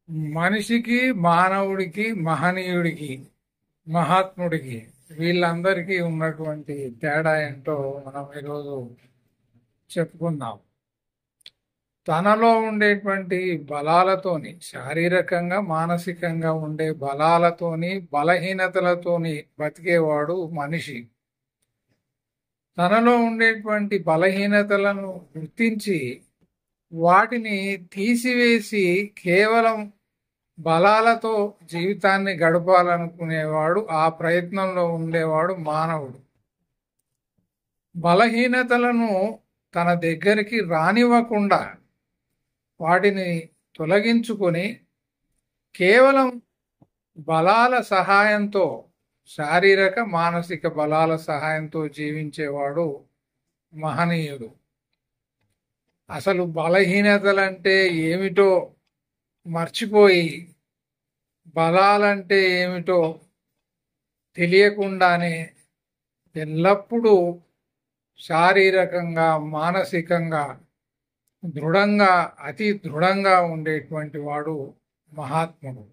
మనిషికి, మానవుడికి, మహనీయుడికి, మహాత్ముడికి వీళ్ళందరికీ ఉన్నటువంటి తేడా ఏంటో మనం ఈరోజు చెప్పుకుందాం. తనలో ఉండేటువంటి బలాలతోని, శారీరకంగా మానసికంగా ఉండే బలాలతోని, బలహీనతలతోని బతికేవాడు మనిషి. తనలో ఉండేటువంటి బలహీనతలను గుర్తించి వాటిని తీసివేసి కేవలం బలాలతో జీవితాన్ని గడపాలనుకునేవాడు, ఆ ప్రయత్నంలో ఉండేవాడు మానవుడు. బలహీనతలను తన దగ్గరికి రానివ్వకుండా వాటిని తొలగించుకొని కేవలం బలాల సహాయంతో, శారీరక మానసిక బలాల సహాయంతో జీవించేవాడు మహనీయుడు. అసలు బలహీనతలంటే ఏమిటో మర్చిపోయి బలాలంటే ఏమిటో తెలియకుండానే ఎల్లప్పుడూ శారీరకంగా మానసికంగా దృఢంగా, అతి దృఢంగా ఉండేటువంటి వాడు మహాత్ముడు.